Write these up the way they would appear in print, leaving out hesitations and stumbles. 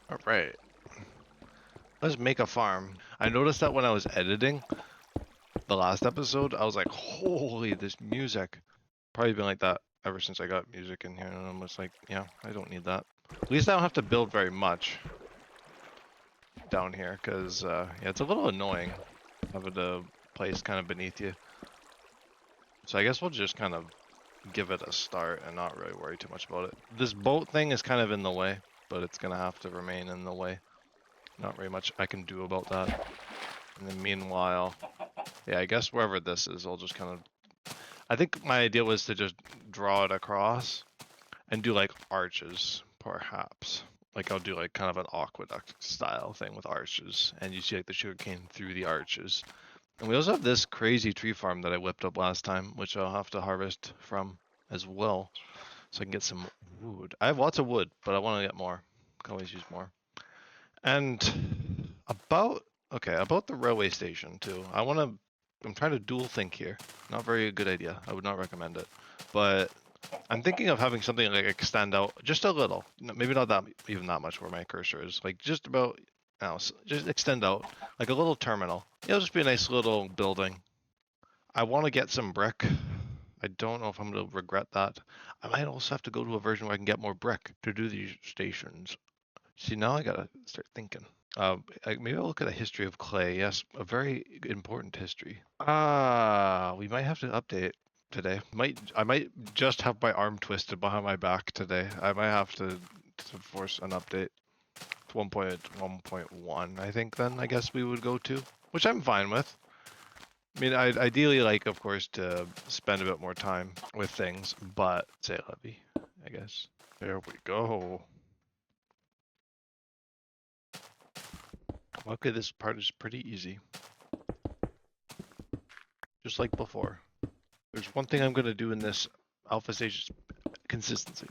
All right, let's make a farm. I noticed that when I was editing the last episode, I was like, holy, this music. Probably been like that ever since I got music in here, and I'm just like, yeah, I don't need that. At least I don't have to build very much down here, because, yeah, it's a little annoying having the place kind of beneath you. So I guess we'll just kind of give it a start and not really worry too much about it. This boat thing is kind of in the way, but it's gonna have to remain in the way. Not very much I can do about that. And then meanwhile, yeah, I guess wherever this is, I'll just kind of... I think my idea was to just draw it across and do like arches, perhaps. Like I'll do like kind of an aqueduct style thing with arches, and you see like the sugarcane through the arches. And we also have this crazy tree farm that I whipped up last time, which I'll have to harvest from as well, so I can get some wood. I have lots of wood, but I want to get more. Can always use more. And about the railway station too. I'm trying to dual think here. Not very good idea. I would not recommend it. But I'm thinking of having something like extend out just a little. Maybe not that even that much where my cursor is. Like just about, just extend out like a little terminal. It'll just be a nice little building. I want to get some brick. I don't know if I'm going to regret that. I might also have to go to a version where I can get more brick to do these stations. See, now I gotta start thinking. Maybe I'll look at a history of clay. Yes, a very important history. We might have to update today. I might just have my arm twisted behind my back today. I might have to force an update to 1.1.1. I think then I guess we would go to, which I'm fine with. I mean, I'd ideally like, of course, to spend a bit more time with things, but say levy, I guess. There we go. Okay, this part is pretty easy. Just like before. There's one thing I'm going to do in this alpha stage is consistency.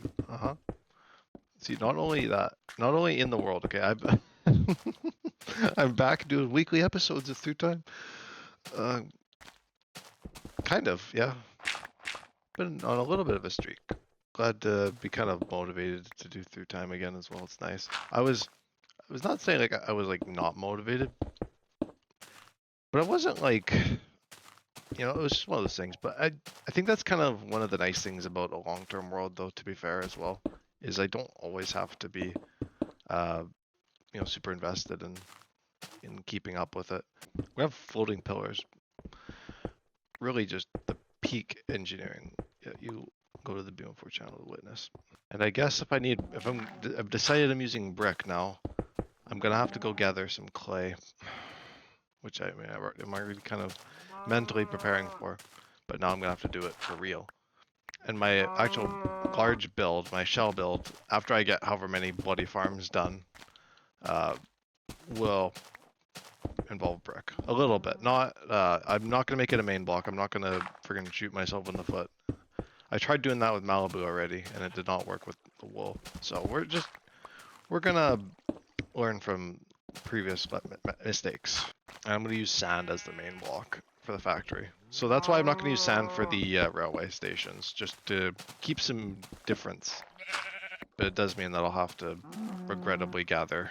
See, not only that, not only in the world, okay, I'm back doing weekly episodes of Through Time. Kind of, yeah. Been on a little bit of a streak. Glad to be kind of motivated to do Through Time again as well. It's nice. I was not saying like I was like not motivated, but I wasn't like, it was just one of those things. But I think that's kind of one of the nice things about a long-term world, though, to be fair as well, is I don't always have to be, super invested in keeping up with it. We have floating pillars. Really just the peak engineering. Yeah, you go to the BeamLLC channel to witness. And I guess I've decided I'm using brick now. I'm gonna have to go gather some clay, which I'm already kind of mentally preparing for, but now I'm gonna have to do it for real. And my actual large build, my shell build, after I get however many bloody farms done, will involve brick a little bit. Not, I'm not gonna make it a main block. I'm not gonna friggin' shoot myself in the foot. I tried doing that with Malibu already, and it did not work with the wool. So we're gonna learn from previous mistakes. And I'm gonna use sand as the main block for the factory. So that's why I'm not gonna use sand for the railway stations, just to keep some difference. But it does mean that I'll have to regrettably gather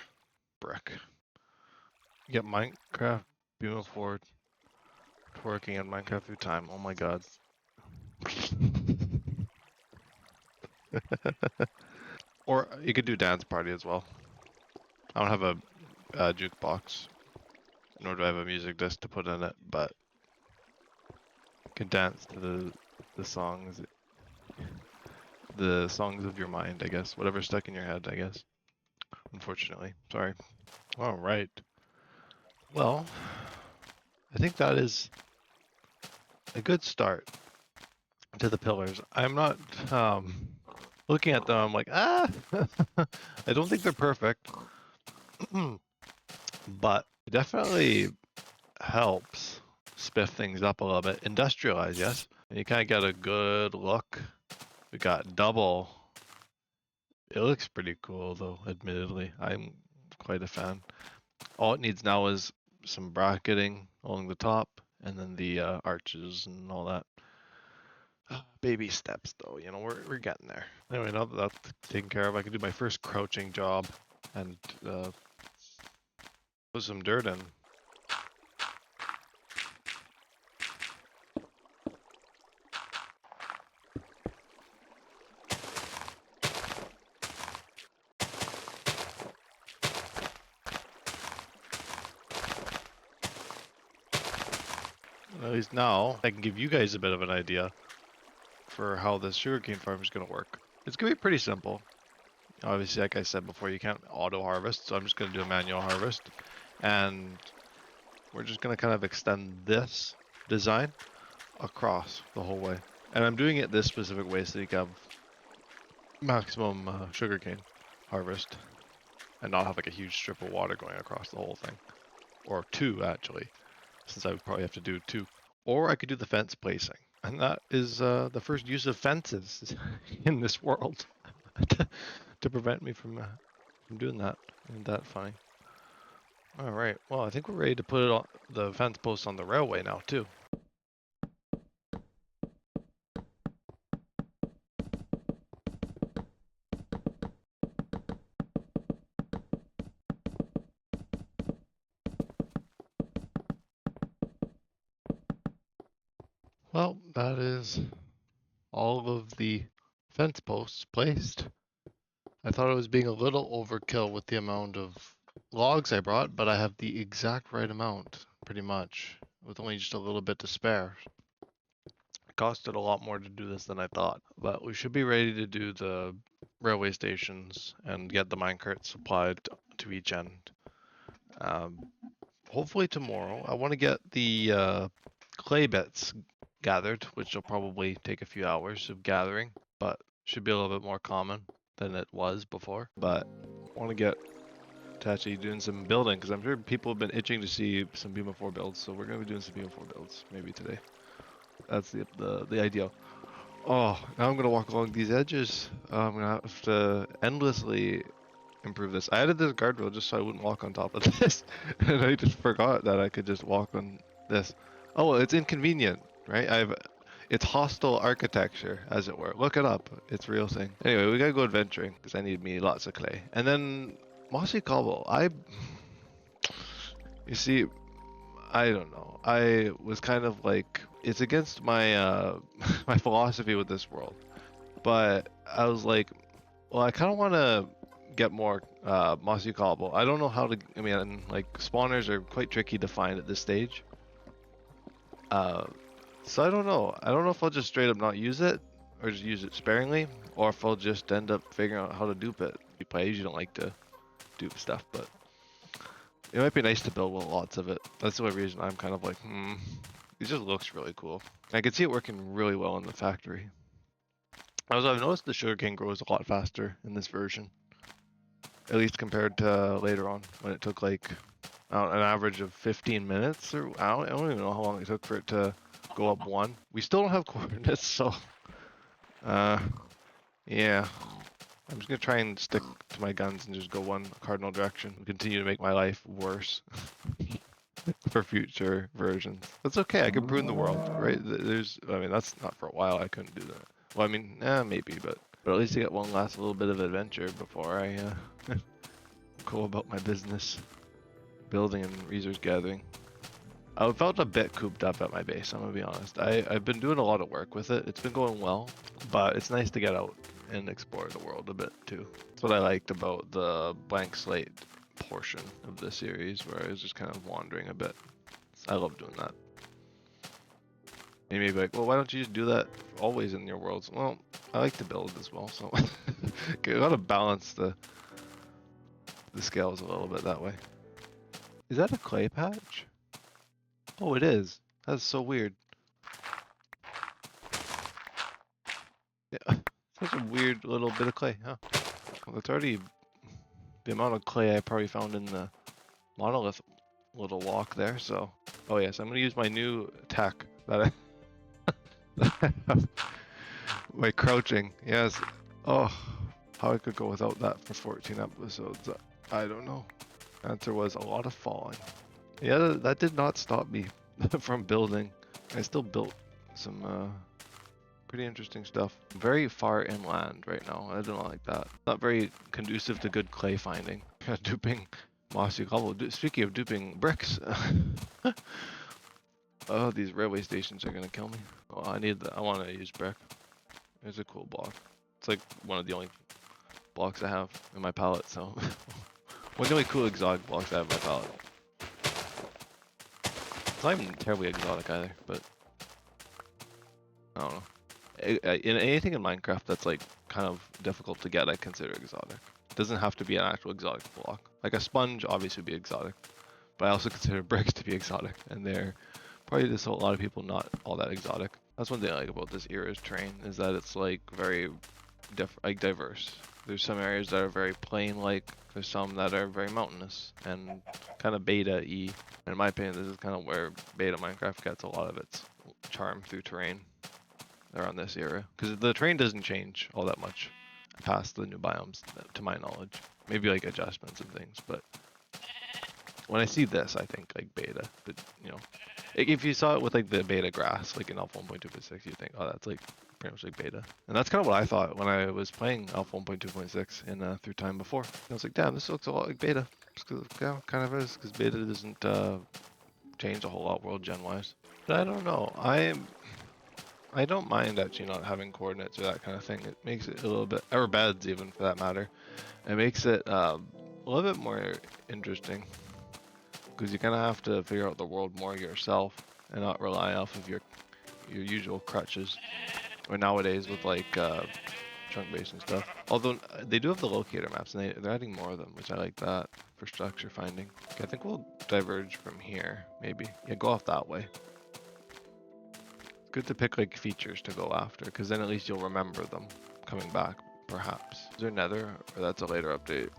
brick. Get Minecraft BeamLLC working in Minecraft Through Time. Oh my god. Or you could do dance party as well. I don't have a jukebox, nor do I have a music disc to put in it, but you can dance to the songs of your mind, I guess. Whatever's stuck in your head, I guess. Unfortunately. Sorry. All right. Well, I think that is a good start to the pillars. I'm not looking at them, I'm like, I don't think they're perfect. But it definitely helps spiff things up a little bit. Industrialize, yes. And you kind of get a good look. We got double. It looks pretty cool though, admittedly. I'm quite a fan. All it needs now is some bracketing along the top and then the arches and all that. Baby steps though, we're getting there. Anyway, now that that's taken care of, I can do my first crouching job. and put some dirt in. At least now I can give you guys a bit of an idea for how this sugarcane farm is going to work. It's going to be pretty simple. Obviously, like I said before, you can't auto harvest, so I'm just going to do a manual harvest. And we're just going to kind of extend this design across the whole way. And I'm doing it this specific way so you can have maximum sugarcane harvest and not have like a huge strip of water going across the whole thing. Or two, actually, since I would probably have to do two. Or I could do the fence placing. And that is the first use of fences in this world to prevent me from doing that. Isn't that funny? All right. Well, I think we're ready to put it on the fence posts on the railway now too. Well, that is all of the fence posts placed. I thought I was being a little overkill with the amount of logs I brought, but I have the exact right amount, pretty much, with only just a little bit to spare. It costed a lot more to do this than I thought, but we should be ready to do the railway stations and get the minecart supplied to each end. Hopefully tomorrow. I want to get the clay bits gathered, which will probably take a few hours of gathering, but should be a little bit more common than it was before. But I want to get to actually doing some building because I'm sure people have been itching to see some BeamLL4 builds, so we're going to be doing some BeamLL4 builds maybe today. That's the ideal. Oh, now I'm going to walk along these edges. I'm going to have to endlessly improve this. I added this guardrail just so I wouldn't walk on top of this, and I just forgot that I could just walk on this. Oh, well, it's inconvenient, right? It's hostile architecture, as it were. Look it up. It's a real thing. Anyway, we gotta go adventuring because I need me lots of clay. And then mossy cobble. You see, I don't know. I was kind of like, it's against my my philosophy with this world, but I was like, well, I kind of want to get more mossy cobble. I don't know how to. I mean, like spawners are quite tricky to find at this stage. So I don't know. I don't know if I'll just straight up not use it, or just use it sparingly, or if I'll just end up figuring out how to dupe it. I usually don't like to dupe stuff, but it might be nice to build with lots of it. That's the only reason I'm kind of like, it just looks really cool. I can see it working really well in the factory. Also, I've noticed the sugarcane grows a lot faster in this version. At least compared to later on, when it took like an average of 15 minutes, or I don't even know how long it took for it to go up one. We still don't have coordinates, so yeah. I'm just gonna try and stick to my guns and just go one cardinal direction. Continue to make my life worse for future versions. That's okay. I can prune the world, right? I mean, that's not for a while. I couldn't do that. Well, I mean, maybe, but at least I get one last little bit of adventure before I go about my business, building and resource gathering. I felt a bit cooped up at my base, I'm gonna be honest. I've been doing a lot of work with it. It's been going well, but it's nice to get out and explore the world a bit too. That's what I liked about the blank slate portion of the series, where I was just kind of wandering a bit. I love doing that. You may be like, well, why don't you just do that always in your worlds? Well, I like to build as well, so you gotta balance the scales a little bit that way. Is that a clay patch? Oh, it is. That's so weird. Yeah, such a weird little bit of clay, huh? Well, that's already the amount of clay I probably found in the monolith little walk there, so... Oh yes, I'm gonna use my new attack that I my crouching, yes. Oh, how I could go without that for 14 episodes, I don't know. Answer was a lot of falling. Yeah, that did not stop me from building. I still built some pretty interesting stuff. Very far inland right now. I don't like that. Not very conducive to good clay finding. Duping mossy cobble. Speaking of duping bricks, oh, these railway stations are gonna kill me. Oh, I want to use brick. It's a cool block. It's like one of the only blocks I have in my palette, so one of the only cool exotic blocks I have in my palette. It's not even terribly exotic either, but I don't know. In anything in Minecraft that's like kind of difficult to get, I consider exotic. It doesn't have to be an actual exotic block. Like a sponge obviously would be exotic, but I also consider bricks to be exotic, and they're probably just a lot of people not all that exotic. That's one thing I like about this era's terrain, is that it's like very diverse. There's some areas that are very plain-like, there's some that are very mountainous and kind of beta-y. And in my opinion, this is kind of where beta Minecraft gets a lot of its charm through terrain around this era, because the terrain doesn't change all that much past the new biomes, to my knowledge. Maybe like adjustments and things, but when I see this, I think like beta. But you know, if you saw it with like the beta grass, like in Alpha 1.2.6, you think, oh, that's like pretty much like beta. And that's kind of what I thought when I was playing Alpha 1.2.6 in through time before. I was like, damn, this looks a lot like beta. Yeah, kind of is, because beta doesn't change a whole lot world gen wise. But I don't know. I don't mind actually not having coordinates or that kind of thing. It makes it a little bit, or beds even for that matter. It makes it a little bit more interesting, because you kind of have to figure out the world more yourself and not rely off of your usual crutches. Or nowadays with like chunk base and stuff. Although they do have the locator maps, and they're adding more of them, which I like that for structure finding. Okay, I think we'll diverge from here, maybe. Yeah, go off that way. It's good to pick like features to go after, because then at least you'll remember them coming back, perhaps. Is there nether? Or that's a later update.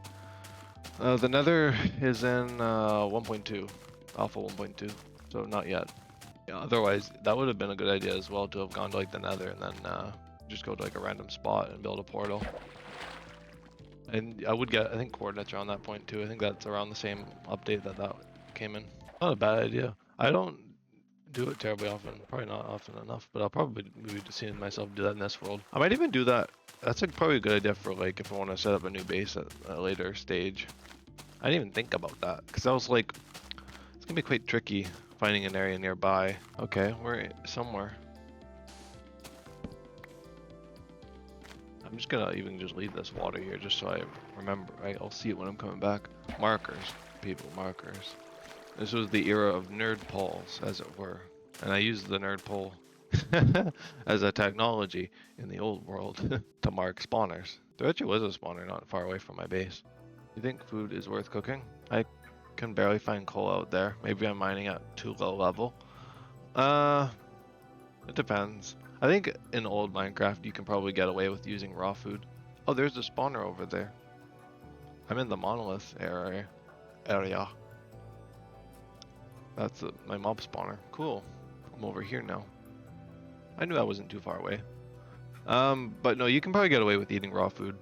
The nether is in 1.2, alpha 1.2, so not yet. Yeah, otherwise, that would have been a good idea as well, to have gone to like the nether and then just go to like a random spot and build a portal. And I would get, I think coordinates are on that point too. I think that's around the same update that came in. Not a bad idea. I don't do it terribly often, probably not often enough, but I'll probably be seeing myself do that in this world. I might even do that. That's like probably a good idea for like if I want to set up a new base at a later stage. I didn't even think about that, because I was like, it's gonna be quite tricky finding an area nearby. Okay, we're somewhere. I'm just gonna even just leave this water here just so I remember. I'll see it when I'm coming back. Markers, people, markers. This was the era of nerd poles, as it were. And I used the nerd pole as a technology in the old world to mark spawners. There actually was a spawner not far away from my base. You think food is worth cooking? I can barely find coal out there. Maybe I'm mining at too low level. It depends. I think in old Minecraft you can probably get away with using raw food. Oh, there's a spawner over there. I'm in the monolith area. That's my mob spawner. Cool. I'm over here now. I knew I wasn't too far away. But no, you can probably get away with eating raw food,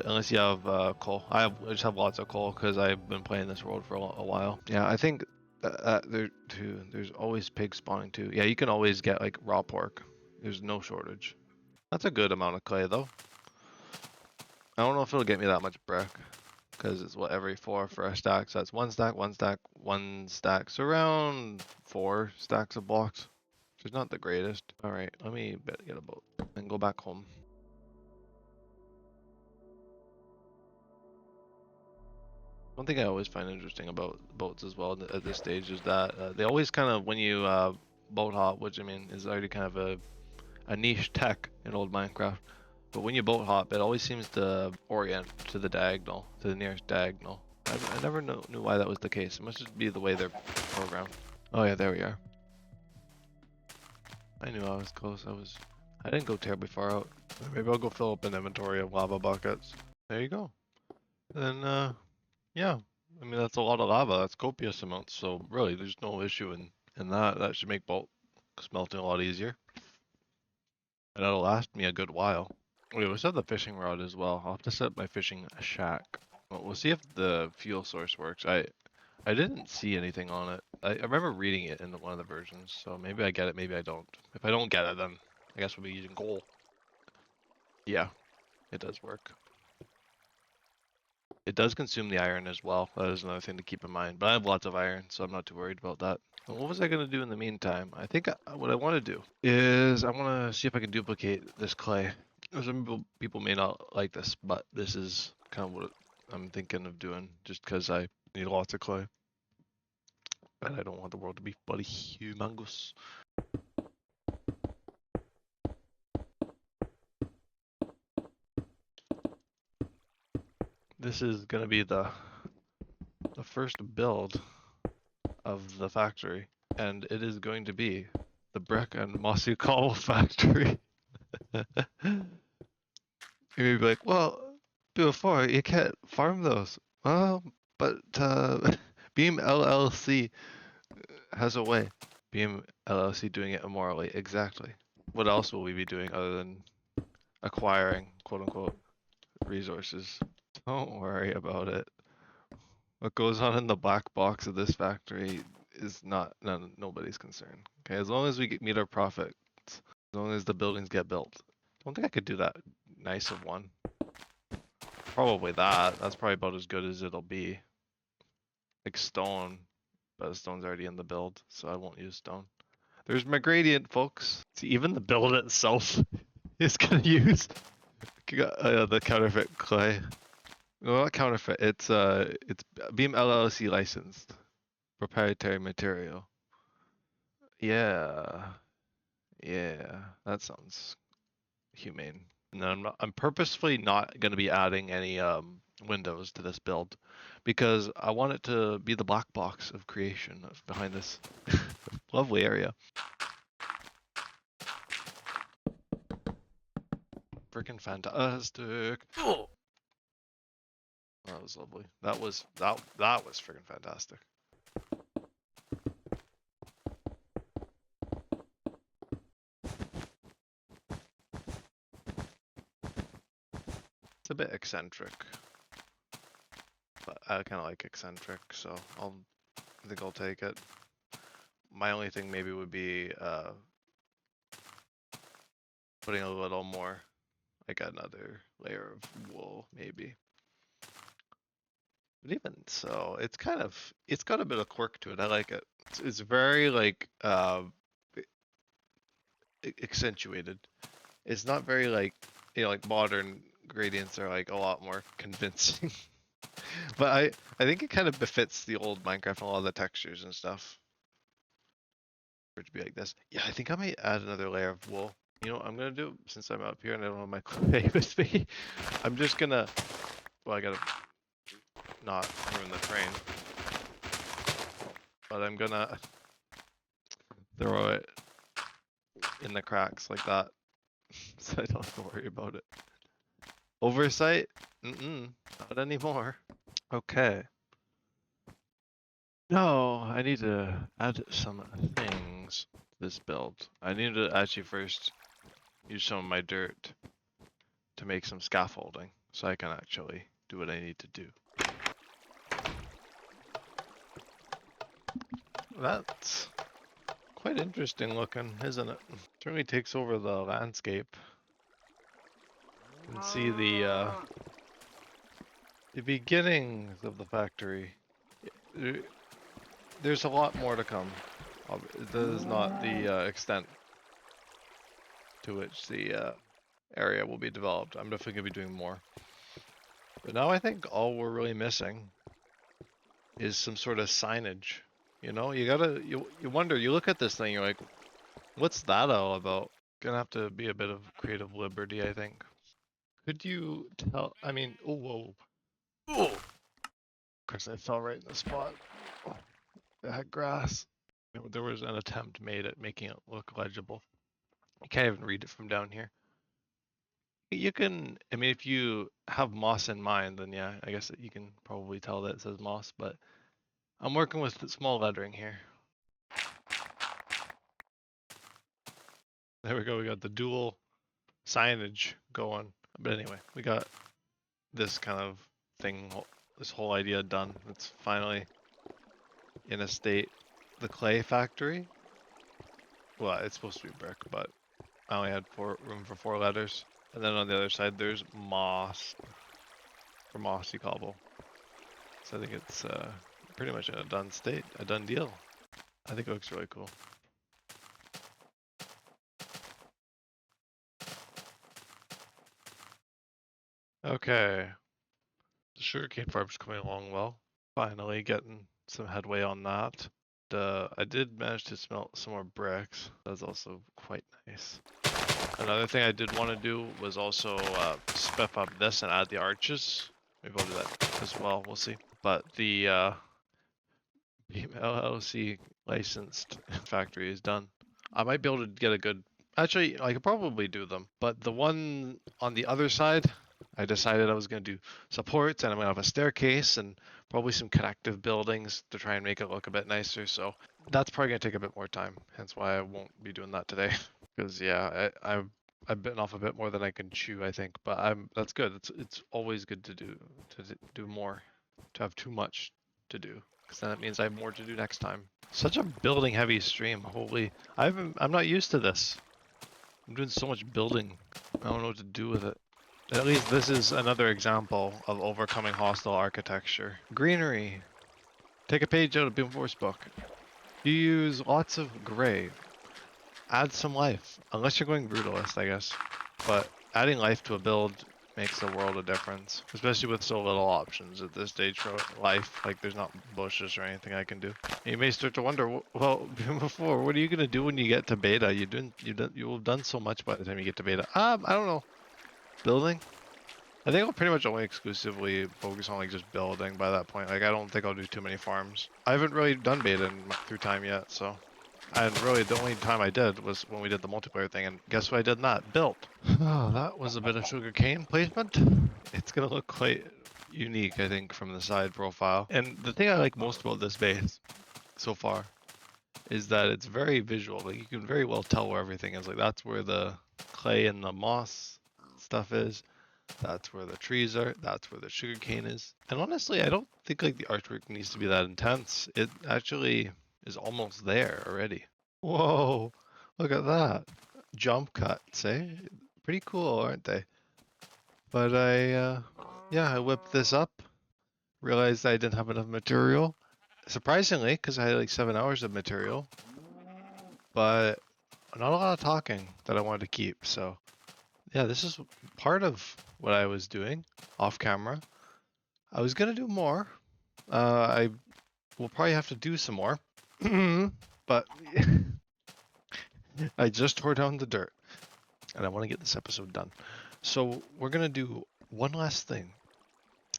unless you have coal. I just have lots of coal because I've been playing this world for a while. Yeah, I think there's always pigs spawning too. Yeah, you can always get like raw pork. There's no shortage. That's a good amount of clay though. I don't know if it'll get me that much brick, because it's what, every 4 for a stack. So that's 1 stack, 1 stack, 1 stack. So around 4 stacks of blocks. Which is not the greatest. All right, let me get a boat and go back home. One thing I always find interesting about boats as well at this stage is that they always kind of, when you boat hop, which I mean is already kind of a niche tech in old Minecraft, but when you boat hop, it always seems to orient to the diagonal, to the nearest diagonal. I never knew why that was the case. It must just be the way they're programmed. Oh yeah, there we are. I knew I was close. I didn't go terribly far out. Maybe I'll go fill up an inventory of lava buckets. There you go. Then yeah. I mean, that's a lot of lava. That's copious amounts. So really, there's no issue in that. That should make bulk smelting a lot easier. And that'll last me a good while. Wait, let's have the fishing rod as well. I'll have to set up my fishing shack. Well, we'll see if the fuel source works. I didn't see anything on it. I remember reading it in one of the versions, so maybe I get it, maybe I don't. If I don't get it, then I guess we'll be using coal. Yeah, it does work. It does consume the iron as well. That is another thing to keep in mind. But I have lots of iron, so I'm not too worried about that. And what was I going to do in the meantime? I think what I want to do is I want to see if I can duplicate this clay. Some people may not like this, but this is kind of what I'm thinking of doing just because I need lots of clay. And I don't want the world to be bloody humongous. This is going to be the first build of the factory, and it is going to be the brick and mossy cobble factory. You may be like, well, before you can't farm those. Well, but BeamLLC has a way. BeamLLC doing it immorally, exactly. What else will we be doing other than acquiring, quote unquote, resources? Don't worry about it. What goes on in the black box of this factory is nobody's concern. Okay, as long as we meet our profits, as long as the buildings get built. I don't think I could do that nice of one. Probably that. That's probably about as good as it'll be. Like stone, but the stone's already in the build, so I won't use stone. There's my gradient, folks. See, even the build itself is gonna use the counterfeit clay. No, not counterfeit. It's BeamLLC licensed proprietary material. Yeah, yeah, that sounds humane. And then I'm purposefully not going to be adding any windows to this build because I want it to be the black box of creation behind this lovely area. Freaking fantastic! Oh, that was lovely. That was freaking fantastic. It's a bit eccentric, but I kind of like eccentric, so I think I'll take it. My only thing maybe would be putting a little more, like another layer of wool, maybe. But even so, it's got a bit of quirk to it. I like it. It's very like accentuated. It's not very like, like modern gradients are like a lot more convincing. But I think it kind of befits the old Minecraft and a lot of the textures and stuff. For it to be like this. Yeah, I think I might add another layer of wool. You know what I'm gonna do, since I'm up here and I don't have my clay with me? I'm just gonna, well, I gotta not ruin the train. But I'm gonna throw it in the cracks like that. So I don't have to worry about it. Oversight? Not anymore. Okay. No, I need to add some things to this build. I need to actually first use some of my dirt to make some scaffolding so I can actually do what I need to do. That's quite interesting looking, isn't it? Certainly takes over the landscape. You can see the beginnings of the factory. There's a lot more to come. That is not the extent to which the area will be developed. I'm definitely going to be doing more. But now I think all we're really missing is some sort of signage. You know, you wonder, you look at this thing, you're like, what's that all about? Gonna have to be a bit of creative liberty, I think. Could you tell, I mean, oh, whoa. Oh! Of course, I fell right in the spot. Oh, it had grass. There was an attempt made at making it look legible. You can't even read it from down here. You can, I mean, if you have moss in mind, then yeah, I guess you can probably tell that it says moss, but I'm working with small lettering here. There we go, we got the dual signage going. But anyway, we got this kind of thing, this whole idea done. It's finally in a state. The clay factory, well, it's supposed to be brick, but I only had room for 4 letters. And then on the other side, there's moss for mossy cobble. I think it's pretty much a done state, a done deal. I think it looks really cool. Okay, the sugarcane farm's coming along well. Finally getting some headway on that. I did manage to smelt some more bricks. That's also quite nice. Another thing I did want to do was also step up this and add the arches. Maybe I'll do that as well. We'll see. But the BeamLLC licensed factory is done. I might be able to get a good. Actually, I could probably do them. But the one on the other side, I decided I was going to do supports, and I'm going to have a staircase and probably some connective buildings to try and make it look a bit nicer. So that's probably going to take a bit more time. Hence why I won't be doing that today. Because yeah, I've bitten off a bit more than I can chew, I think. But that's good. It's always good to do more, to have too much to do, because then it means I have more to do next time. Such a building heavy stream. Holy, I'm not used to this. I'm doing so much building. I don't know what to do with it. At least this is another example of overcoming hostile architecture. Greenery. Take a page out of BeamForce book. You use lots of gray. Add some life. Unless you're going brutalist, I guess. But adding life to a build makes a world of difference. Especially with so little options at this stage for life. Like, there's not bushes or anything I can do. You may start to wonder, well, before, what are you going to do when you get to beta? You will have done so much by the time you get to beta. I don't know. Building? I think I'll pretty much only exclusively focus on like just building by that point. Like, I don't think I'll do too many farms. I haven't really done beta through time yet, so. And really, the only time I did was when we did the multiplayer thing, and guess what I did in that? Built. Oh, that was a bit of sugarcane placement. It's gonna look quite unique, I think, from the side profile. And the thing I like most about this base so far is that it's very visual. Like, you can very well tell where everything is. Like, that's where the clay and the moss stuff is. That's where the trees are. That's where the sugarcane is. And honestly, I don't think like the artwork needs to be that intense. It actually is almost there already. Whoa, look at that. Jump cuts, eh? Pretty cool, aren't they? But yeah, I whipped this up. Realized I didn't have enough material. Surprisingly, because I had like 7 hours of material. But not a lot of talking that I wanted to keep, so yeah, this is part of what I was doing off camera. I was gonna do more. I will probably have to do some more, but I just tore down the dirt, and I want to get this episode done. So we're gonna do one last thing,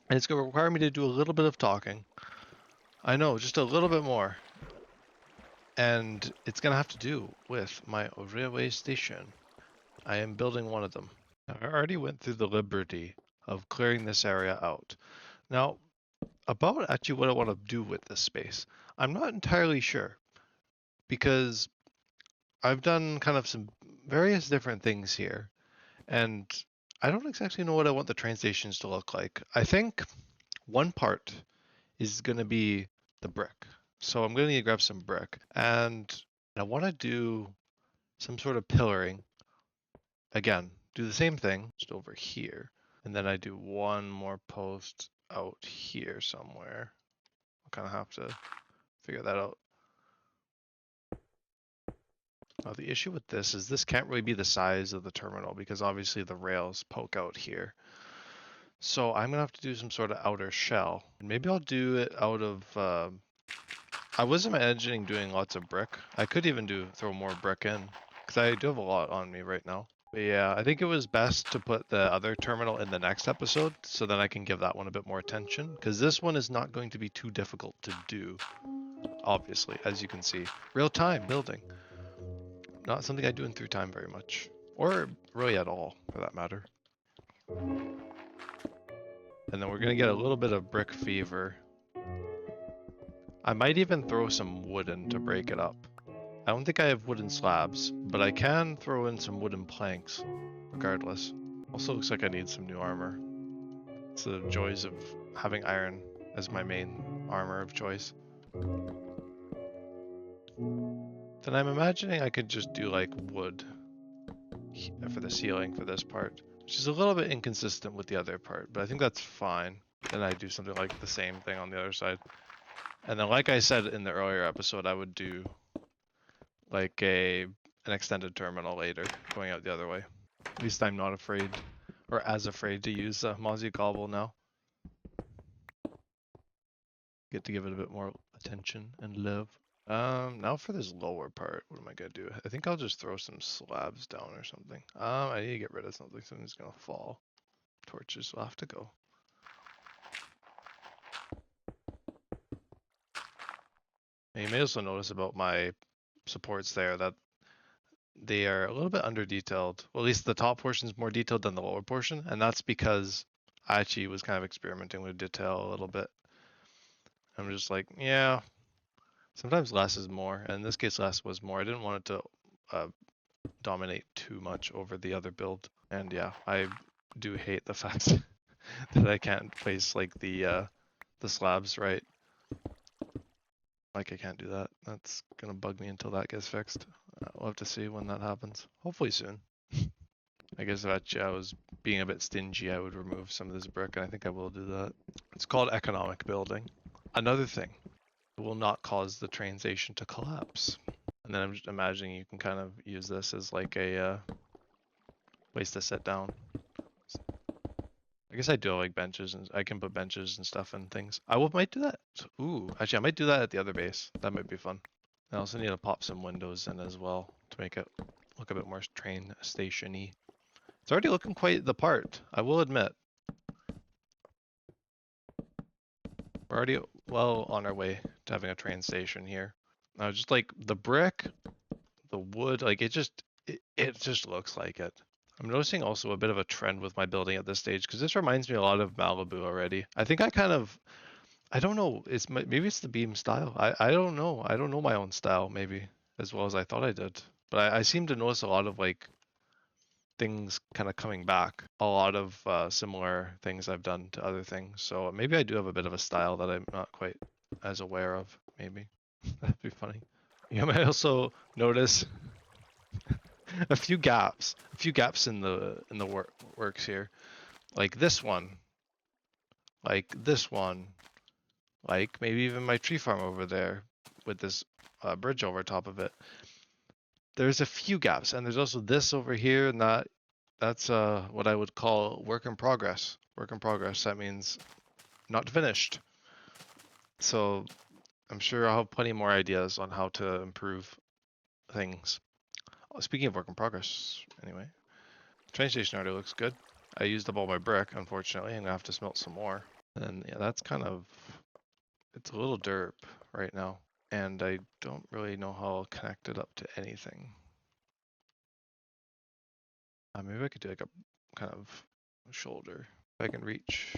and it's gonna require me to do a little bit of talking. I know, just a little bit more, and it's gonna have to do with my railway station. I am building one of them. I already went through the liberty of clearing this area out. Now, about actually what I want to do with this space, I'm not entirely sure, because I've done kind of some various different things here, and I don't exactly know what I want the train stations to look like. I think one part is going to be the brick. So I'm going to need to grab some brick, and I want to do some sort of pillaring. Again, do the same thing, just over here. And then I do one more post out here somewhere. I'll kind of have to figure that out. Now the issue with this is this can't really be the size of the terminal because obviously the rails poke out here. So I'm gonna have to do some sort of outer shell. And maybe I'll do it out of, I wasn't imagining doing lots of brick. I could even throw more brick in because I do have a lot on me right now. But yeah, I think it was best to put the other terminal in the next episode so then I can give that one a bit more attention, because this one is not going to be too difficult to do, obviously, as you can see. Real time building. Not something I do in through time very much, or really at all, for that matter. And then we're gonna get a little bit of brick fever. I might even throw some wood in to break it up. I don't think I have wooden slabs, but I can throw in some wooden planks, regardless. Also looks like I need some new armor. It's the joys of having iron as my main armor of choice. Then I'm imagining I could just do like wood for the ceiling for this part, which is a little bit inconsistent with the other part, but I think that's fine. then I do something like the same thing on the other side. And then, like I said in the earlier episode, I would do like an extended terminal later, going out the other way. At least I'm not afraid, or as afraid to use Mozzie Gobble now. Get to give it a bit more attention and love. Now for this lower part, what am I gonna do? I think I'll just throw some slabs down or something. I need to get rid of something. Something's gonna fall. Torches will have to go. And you may also notice about my supports there that they are a little bit under detailed. Well, at least the top portion is more detailed than the lower portion, and that's because I actually was kind of experimenting with detail a little bit. I'm just like, yeah, sometimes less is more, and in this case, less was more. I didn't want it to dominate too much over the other build, and yeah, I do hate the fact that I can't place like the slabs right. Like I can't do that. That's gonna bug me until that gets fixed. We'll have to see when that happens. Hopefully soon. I guess if actually I was being a bit stingy, I would remove some of this brick, and I think I will do that. It's called economic building. Another thing, it will not cause the train station to collapse. And then I'm just imagining you can kind of use this as like a place to sit down. I guess I do like benches, and I can put benches and stuff and things. Might do that. Ooh, actually, I might do that at the other base. That might be fun. I also need to pop some windows in as well to make it look a bit more train station-y. It's already looking quite the part, I will admit. We're already well on our way to having a train station here. Now, just like the brick, the wood, like it just looks like it. I'm noticing also a bit of a trend with my building at this stage because this reminds me a lot of Malibu already. I think I don't know, maybe it's the Beam style. I don't know. I don't know my own style maybe as well as I thought I did. But I seem to notice a lot of like things kind of coming back. A lot of similar things I've done to other things. So maybe I do have a bit of a style that I'm not quite as aware of. Maybe that'd be funny. You might also notice a few gaps in the works here, like this one, like this one, like maybe even my tree farm over there with this bridge over top of it. There's a few gaps, and there's also this over here, and that's what I would call work in progress. Work in progress. That means not finished. So I'm sure I'll have plenty more ideas on how to improve things. Speaking of work in progress, anyway, train station already looks good. I used up all my brick, unfortunately. I'm gonna have to smelt some more. And yeah, that's kind of, it's a little derp right now. And I don't really know how I'll connect it up to anything. Maybe I could do like a kind of shoulder if I can reach,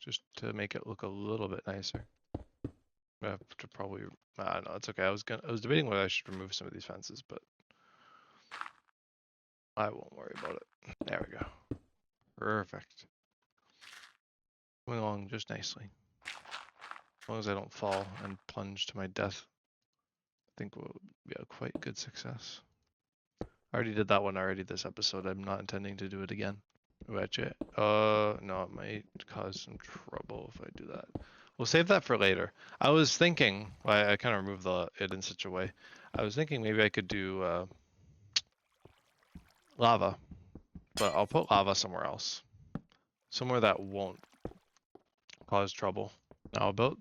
just to make it look a little bit nicer. I have to probably, no, it's okay. I was debating whether I should remove some of these fences, but I won't worry about it. There we go. Perfect. Moving along just nicely. As long as I don't fall and plunge to my death, I think will be a quite good success. I already did that one already this episode. I'm not intending to do it again. No, it might cause some trouble if I do that. We'll save that for later. I was thinking, I kind of removed it in such a way. I was thinking maybe I could do lava, but I'll put lava somewhere else. Somewhere that won't cause trouble. Now about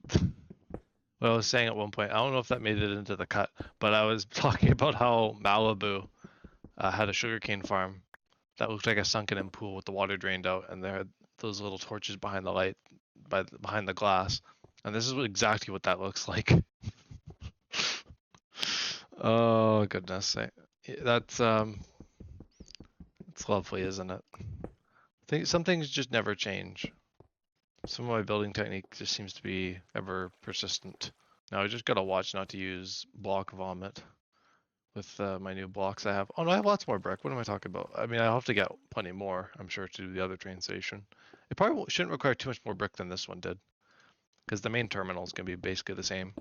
what I was saying at one point, I don't know if that made it into the cut, but I was talking about how Malibu had a sugarcane farm that looked like a sunken-in pool with the water drained out, and there had those little torches behind the light, behind the glass, and this is exactly what that looks like. Oh goodness, that's it's lovely, isn't it? Some things just never change. Some of my building technique just seems to be ever persistent. Now I just gotta watch not to use block vomit with my new blocks I have. Oh no, I have lots more brick. What am I talking about? I mean, I'll have to get plenty more, I'm sure, to do the other train station. It probably shouldn't require too much more brick than this one did, because the main terminal is going to be basically the same.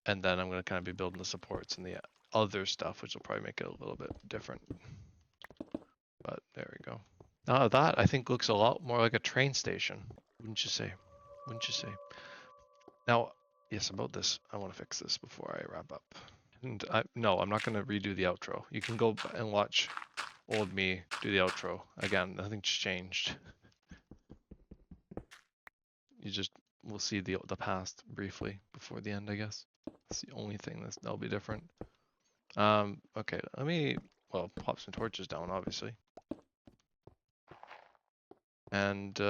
And then I'm going to kind of be building the supports and the other stuff, which will probably make it a little bit different. But there we go. Now that I think looks a lot more like a train station, wouldn't you say? Wouldn't you say? Now, yes, about this, I want to fix this before I wrap up. And no, I'm not going to redo the outro. You can go and watch old me do the outro. Again, nothing's changed. You just will see the past briefly before the end, I guess. It's the only thing that'll be different. Okay, let me, well, pop some torches down, obviously. And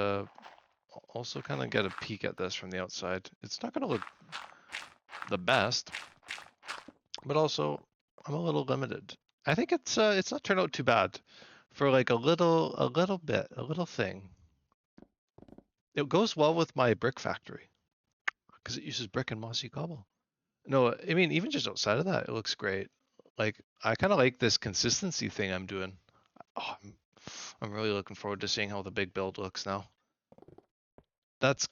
also kind of get a peek at this from the outside. It's not going to look the best, but also I'm a little limited. I think it's not turned out too bad for like a little thing. It goes well with my brick factory because it uses brick and mossy cobble. No, I mean even just outside of that, it looks great. Like I kind of like this consistency thing I'm doing. Oh, I'm really looking forward to seeing how the big build looks now. That's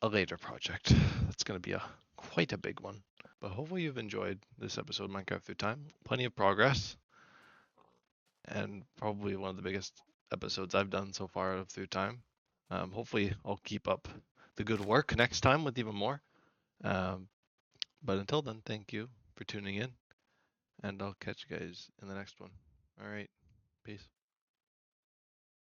a later project. That's going to be quite a big one. But hopefully you've enjoyed this episode of Minecraft Through Time. Plenty of progress, and probably one of the biggest episodes I've done so far of Through Time. Hopefully I'll keep up the good work next time with even more. Um, but until then, thank you for tuning in, and I'll catch you guys in the next one. All right, peace.